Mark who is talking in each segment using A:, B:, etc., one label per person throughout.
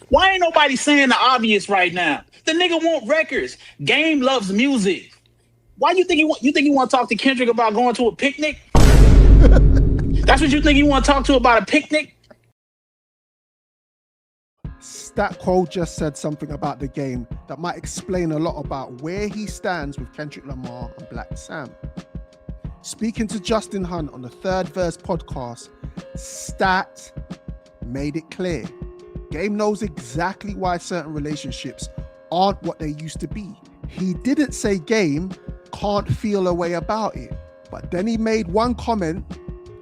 A: Why ain't nobody saying the obvious right now? The nigga want records. Game loves music. Why you think he want to talk to Kendrick about going to a picnic? That's what you think he want to talk to about a picnic?
B: Stat Quo just said something about the game that might explain a lot about where he stands with Kendrick Lamar and Blacc Sam. Speaking to Justin Hunte on the Third Verse podcast, Stat made it clear. Game knows exactly why certain relationships aren't what they used to be. He didn't say Game can't feel a way about it, but then he made one comment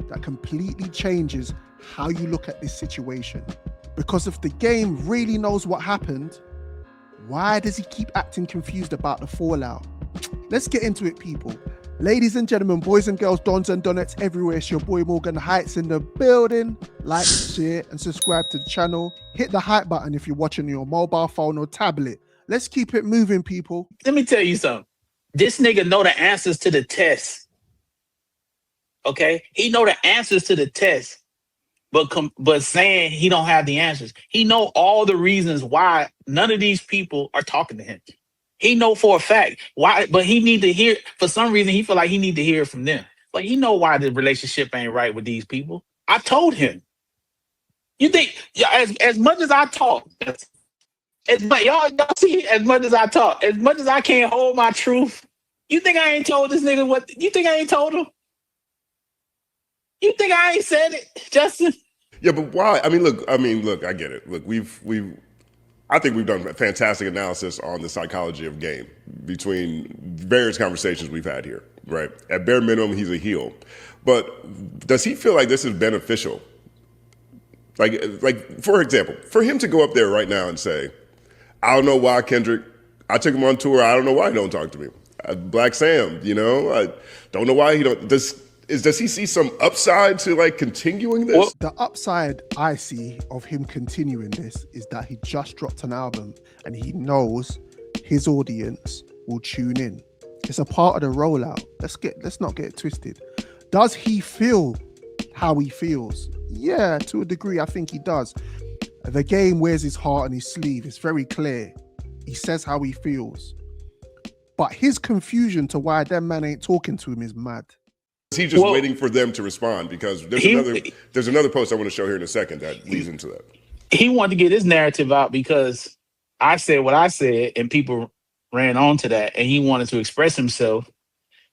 B: that completely changes how you look at this situation. Because if the Game really knows what happened, why does he keep acting confused about the fallout? Let's get into it, people. Ladies and gentlemen, boys and girls, dons and donettes everywhere, it's your boy Morgan Heights in the building. Like, share, and subscribe to the channel. Hit the hype button if you're watching on your mobile phone or tablet. Let's keep it moving, people.
A: Let me tell you something. This nigga know the answers to the test. Okay? He know the answers to the test. But saying he don't have the answers. He know all the reasons why none of these people are talking to him. He know for a fact why, but he need to hear, for some reason, he feel like he need to hear from them. Like, he know why the relationship ain't right with these people. I told him. You think, as much as I talk, y'all see, as much as I talk, as much as I can't hold my truth, you think I ain't told this nigga what, you think I ain't told him? You think I ain't said it, Justin?
C: Yeah, but why? I mean, look, I get it. Look, I think we've done fantastic analysis on the psychology of Game between various conversations we've had here, right? At bare minimum, he's a heel. But does he feel like this is beneficial? Like for example, for him to go up there right now and say, I don't know why Kendrick, I took him on tour, I don't know why he don't talk to me. Blacc Sam, I don't know why he don't, does he see some upside to like continuing this?
B: Well, the upside I see of him continuing this is that he just dropped an album and he knows his audience will tune in. It's a part of the rollout. Let's not get it twisted. Does he feel how he feels? Yeah, to a degree, I think he does. The Game wears his heart on his sleeve. It's very clear. He says how he feels. But his confusion to why them man ain't talking to him is mad.
C: Is he just waiting for them to respond? Because there's another post I want to show here in a second that leads into that.
A: He wanted to get his narrative out because I said what I said and people ran on to that, and he wanted to express himself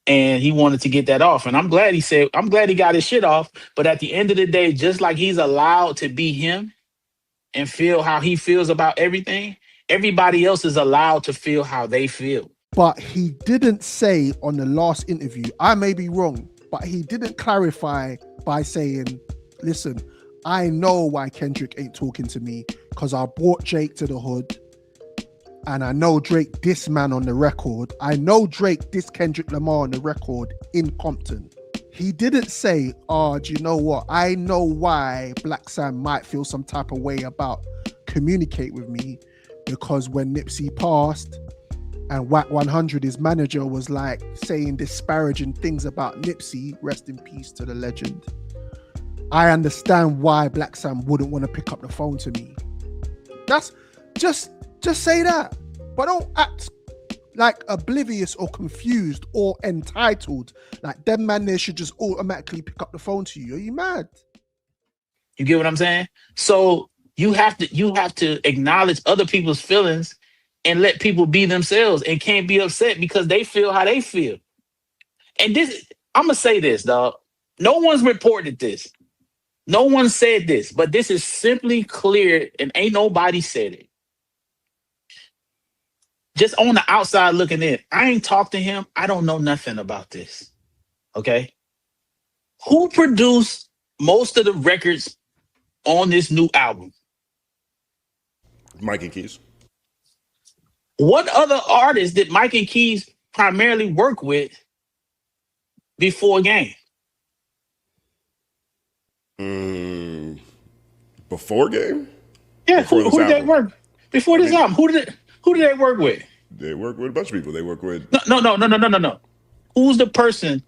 A: and he wanted to get that off. And I'm glad he got his shit off. But at the end of the day, just like he's allowed to be him and feel how he feels about everything, everybody else is allowed to feel how they feel.
B: But he didn't say on the last interview, I may be wrong, but he didn't clarify by saying, listen, I know why Kendrick ain't talking to me because I brought Drake to the hood and I know Drake diss man on the record. I know Drake diss Kendrick Lamar on the record in Compton. He didn't say, do you know what? I know why Blacc Sam might feel some type of way about communicate with me because when Nipsey passed, and Wack 100, his manager, was like saying disparaging things about Nipsey, rest in peace to the legend. I understand why Blacc Sam wouldn't want to pick up the phone to me. That's just say that. But don't act like oblivious or confused or entitled. Like them man there should just automatically pick up the phone to you. Are you mad?
A: You get what I'm saying? So you have to acknowledge other people's feelings and let people be themselves and can't be upset because they feel how they feel. And this, I'm going to say this, dog. No one's reported this. No one said this, but this is simply clear and ain't nobody said it. Just on the outside looking in, I ain't talked to him. I don't know nothing about this. Okay? Who produced most of the records on this new album?
C: Mike and Keys.
A: What other artists did Mike and Keys primarily work with before Game?
C: Before Game?
A: Yeah, who did they work before this album? Who did they work with?
C: They work with a bunch of people. They work with
A: No. Who's the person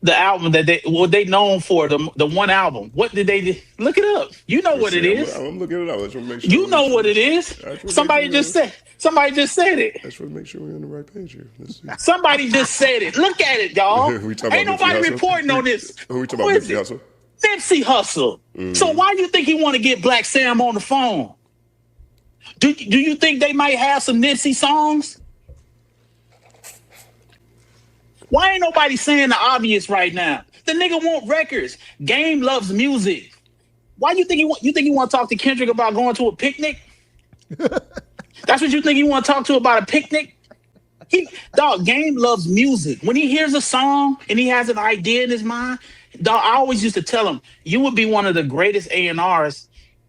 A: The album that they known for, the one album. What did they do? Look it up. You know what it is.
C: I'm looking it up. I just want to make sure.
A: You know what it is. Somebody just said it.
C: I just want to make sure we're on the right page here. Let's see.
A: Somebody just said it. Look at it, y'all. Ain't nobody reporting on this.
C: Who we talking about? Nipsey Hussle?
A: Nipsey Hussle. So why do you think he want to get Blacc Sam on the phone? Do you think they might have some Nipsey songs? Why ain't nobody saying the obvious right now? The nigga want records. Game loves music. Why you think he want to talk to Kendrick about going to a picnic? That's what you think he want to talk to about a picnic? Game loves music. When he hears a song and he has an idea in his mind, dog, I always used to tell him, you would be one of the greatest A&Rs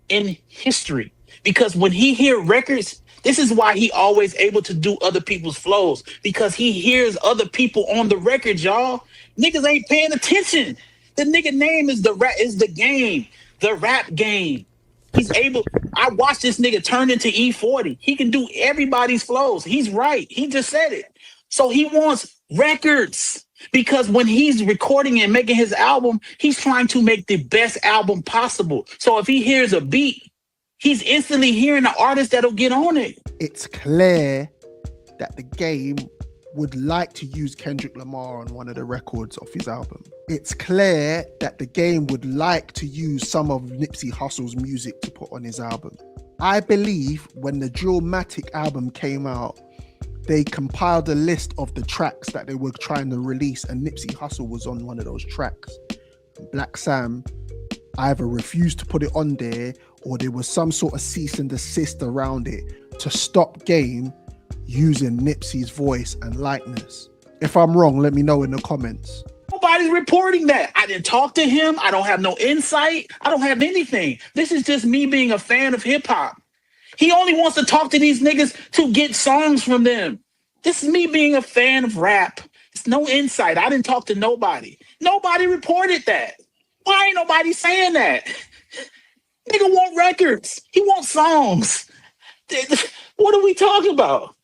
A: in history. Because when he hear records, this is why he always able to do other people's flows, because he hears other people on the record, y'all. Niggas ain't paying attention. The nigga name is the game, the rap game. He's able. I watched this nigga turn into E40. He can do everybody's flows. He's right. He just said it. So he wants records because when he's recording and making his album, he's trying to make the best album possible. So if he hears a beat, he's instantly hearing the artist that'll get on it.
B: It's clear that the game would like to use Kendrick Lamar on one of the records of his album. It's clear that the game would like to use some of Nipsey Hussle's music to put on his album. I believe when the Drillmatic album came out, they compiled a list of the tracks that they were trying to release, and Nipsey Hussle was on one of those tracks. Blacc Sam either refused to put it on there, or there was some sort of cease and desist around it to stop Game using Nipsey's voice and likeness. If I'm wrong, let me know in the comments.
A: Nobody's reporting that. I didn't talk to him. I don't have no insight. I don't have anything. This is just me being a fan of hip hop. He only wants to talk to these niggas to get songs from them. This is me being a fan of rap. It's no insight. I didn't talk to nobody. Nobody reported that. Why ain't nobody saying that? Nigga want records. He wants songs. What are we talking about?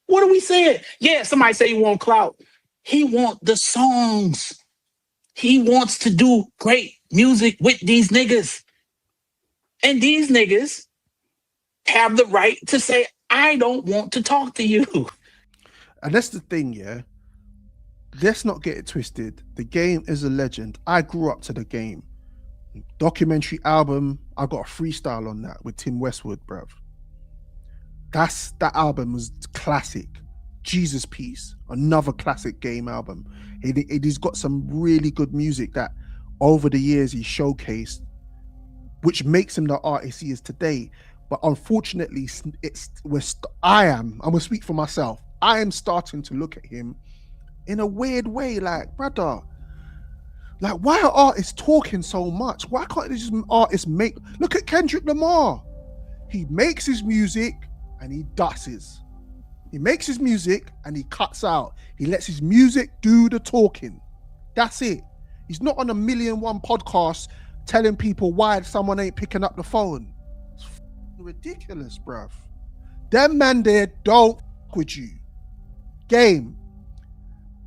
A: What are we saying? Yeah, somebody say he want clout. He want the songs. He wants to do great music with these niggas. And these niggas have the right to say, I don't want to talk to you.
B: And that's the thing, yeah. Let's not get it twisted. The Game is a legend. I grew up to the Game. Documentary album, I got a freestyle on that with Tim Westwood, bruv. That album was classic. Jesus Piece, another classic Game album. He's got some really good music that over the years he showcased, which makes him the artist he is today. But unfortunately, I'm gonna speak for myself. I am starting to look at him in a weird way, like, brother, like, why are artists talking so much? Why can't they just artists make? Look at Kendrick Lamar. He makes his music and he dusses. He makes his music and he cuts out. He lets his music do the talking. That's it. He's not on a 1,000,001 podcasts telling people why someone ain't picking up the phone. It's ridiculous, bruv. Them man there don't fuck with you. Game.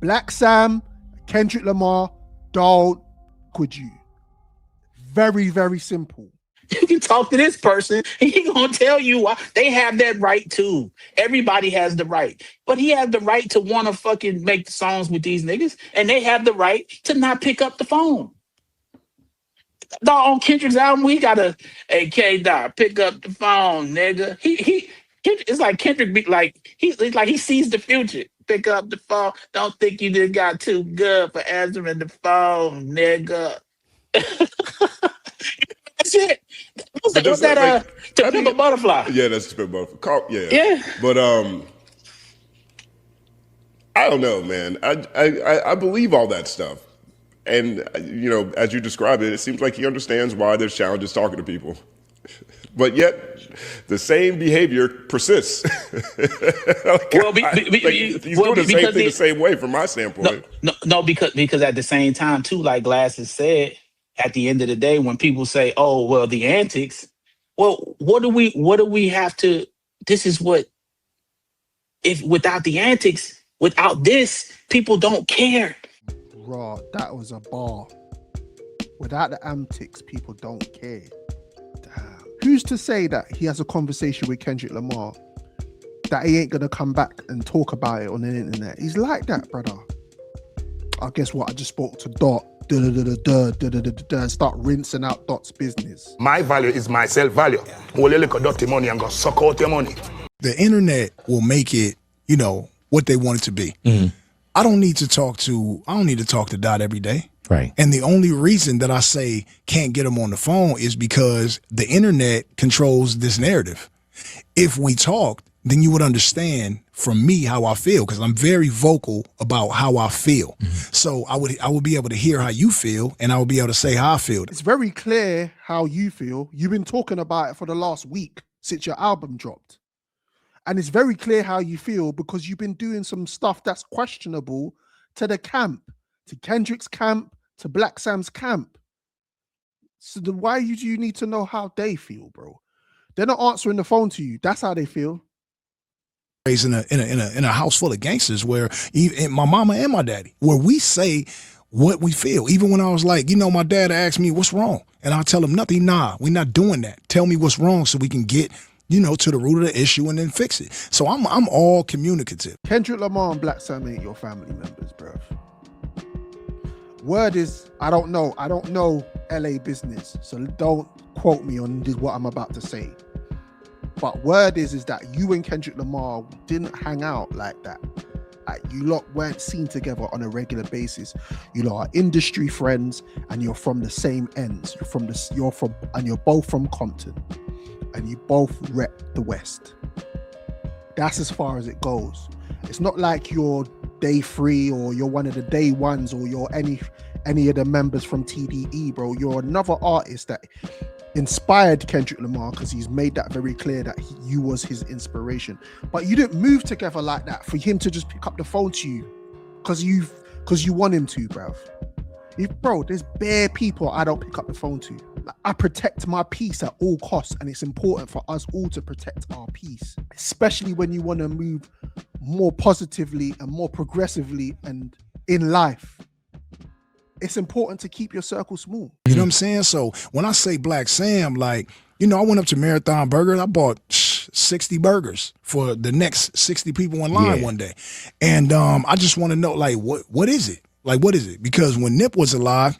B: Blacc Sam, Kendrick Lamar don't fuck with you. Very, very simple.
A: You can talk to this person and he gonna tell you why. They have that right too. Everybody has the right. But he has the right to want to fucking make songs with these niggas, and they have the right to not pick up the phone. Dog, on Kendrick's album, we got a K-Dot, pick up the phone, nigga. It's like Kendrick be like, it's like he sees the future. Pick up the phone. Don't think you just got too good for answering the phone, nigga. That's it. Was that To Pimp a Butterfly?
C: Yeah, that's To Pimp a Butterfly.
A: Yeah.
C: But I don't know, man. I believe all that stuff. And, you know, as you describe it, it seems like he understands why there's challenges talking to people. But yet, the same behavior persists. Like,
A: Well,
C: he's doing the same thing the same way from my standpoint.
A: No, because at the same time, too, like Glasses said, at the end of the day, when people say, oh, well, the antics, well, what do we have to, this is what, if without the antics, without this, people don't care.
B: Raw, that was a bar. Without the antics, people don't care. Damn. Who's to say that he has a conversation with Kendrick Lamar that he ain't gonna come back and talk about it on the internet? He's like that, brother. I guess what? I just spoke to Dot. Start rinsing out Dot's business.
D: My value is my self-value. Will you look at dirty money and go suck out your money?
E: The internet will make it, you know, what they want it to be. Mm-hmm. I don't need to talk to Dot every day.
F: Right.
E: And the only reason that I say can't get him on the phone is because the internet controls this narrative. If we talked, then you would understand from me how I feel, because I'm very vocal about how I feel. Mm-hmm. So I would be able to hear how you feel, and I would be able to say how I feel.
B: It's very clear how you feel. You've been talking about it for the last week since your album dropped. And it's very clear how you feel because you've been doing some stuff that's questionable to the camp, to Kendrick's camp, to Blacc Sam's camp. So why do you need to know how they feel, bro? They're not answering the phone to you. That's how they feel.
E: In a house full of gangsters where even my mama and my daddy, where we say what we feel. Even when I was like, you know, my dad asked me what's wrong, and I'll tell him nothing. Nah, we're not doing that. Tell me what's wrong so we can get, you know, to the root of the issue and then fix it. So I'm all communicative.
B: Kendrick Lamar and Blacc Sam ain't your family members, bruv. Word is, I don't know LA business, so don't quote me on what I'm about to say. But word is that you and Kendrick Lamar didn't hang out like that. Like, you lot weren't seen together on a regular basis. You lot are industry friends, and you're from the same ends. You're both from Compton, and you both rep the West. That's as far as it goes. It's not like you're day 3 or you're one of the day ones or you're any of the members from TDE, bro. You're another artist that inspired Kendrick Lamar, because he's made that very clear that you was his inspiration. But you didn't move together like that for him to just pick up the phone to you because you want him to, bruv. Bro, there's bare people I don't pick up the phone to. Like, I protect my peace at all costs, and it's important for us all to protect our peace, especially when you want to move more positively and more progressively and in life. It's important to keep your circle small.
E: You know what I'm saying? So when I say Blacc Sam, like, you know, I went up to Marathon Burgers. I bought 60 burgers for the next 60 people in line one day. And I just want to know, like, what is it? Like, what is it? Because when Nip was alive,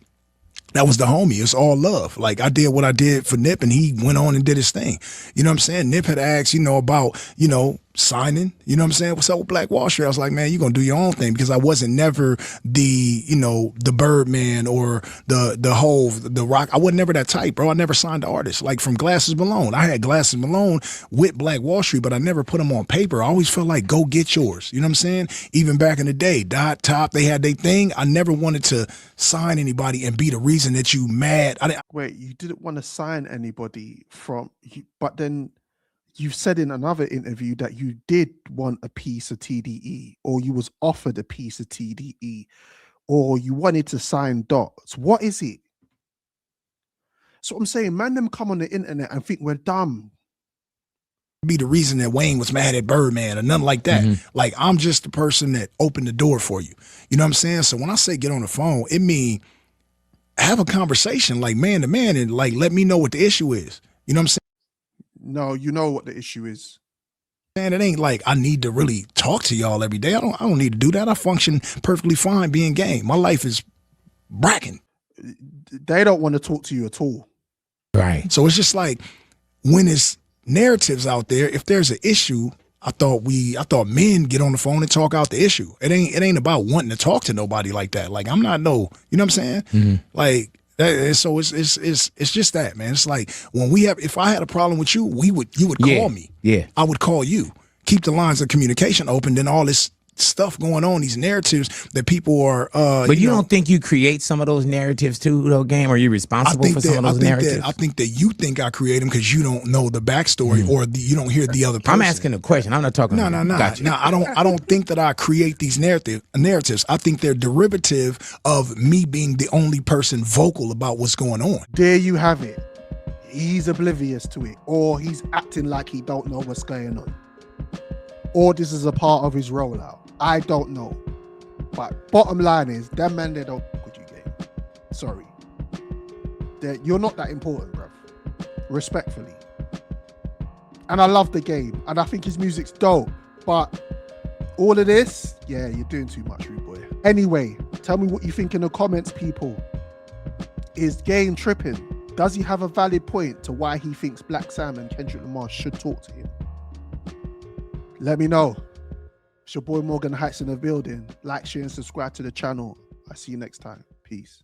E: that was the homie. It's all love. Like, I did what I did for Nip, and he went on and did his thing. You know what I'm saying? Nip had asked, you know, about, you know, signing. You know what I'm saying? What's up with Black Wall Street? I was like, man, you're going to do your own thing, because I wasn't never the, you know, the Birdman or the Hove, the Rock. I wasn't never that type, bro. I never signed the artist. Like, from Glasses Malone. I had Glasses Malone with Black Wall Street, but I never put them on paper. I always felt like, go get yours. You know what I'm saying? Even back in the day, Dot, Top, they had their thing. I never wanted to sign anybody and be the reason that you mad.
B: Wait, you didn't want to sign anybody but then you've said in another interview that you did want a piece of TDE, or you was offered a piece of TDE, or you wanted to sign Dots. What is it? So I'm saying, man, them come on the internet and think we're dumb.
E: Be the reason that Wayne was mad at Birdman or nothing like that. Mm-hmm. Like, I'm just the person that opened the door for you. You know what I'm saying? So when I say get on the phone, it mean have a conversation, like, man to man, and like, let me know what the issue is. You know what I'm saying?
B: No, you know what the issue is.
E: Man, it ain't like I need to really talk to y'all every day. I don't need to do that. I function perfectly fine being game. My life is bracking.
B: They don't want to talk to you at all.
F: Right.
E: So it's just like, when it's narratives out there, if there's an issue, I thought men get on the phone and talk out the issue. It ain't about wanting to talk to nobody like that. Like, I'm not you know what I'm saying? Mm-hmm. Like, so it's just that, man. It's like, if I had a problem with you, you would call me.
F: Yeah.
E: I would call you. Keep the lines of communication open. Then all this stuff going on, these narratives that people are
F: but you don't think you create some of those narratives too, though, Game? Are you responsible for some of those narratives?
E: I think that you think I create them because you don't know the backstory, or you don't hear the other person.
F: I'm asking a question. I'm not talking.
E: No.
F: Gotcha.
E: No, I don't think that I create these narratives. I think they're derivative of me being the only person vocal about what's going on.
B: There you have it. He's oblivious to it, or he's acting like he don't know what's going on, or this is a part of his rollout. I don't know. But bottom line is, them man, they don't fuck with you, Game. Sorry. You're not that important, bruv. Respectfully. And I love the Game. And I think his music's dope. But all of this, yeah, you're doing too much, rude boy. Anyway, tell me what you think in the comments, people. Is Game tripping? Does he have a valid point to why he thinks Blacc Sam and Kendrick Lamar should talk to him? Let me know. It's your boy Morgan Heights in the building. Like, share, and subscribe to the channel. I'll see you next time. Peace.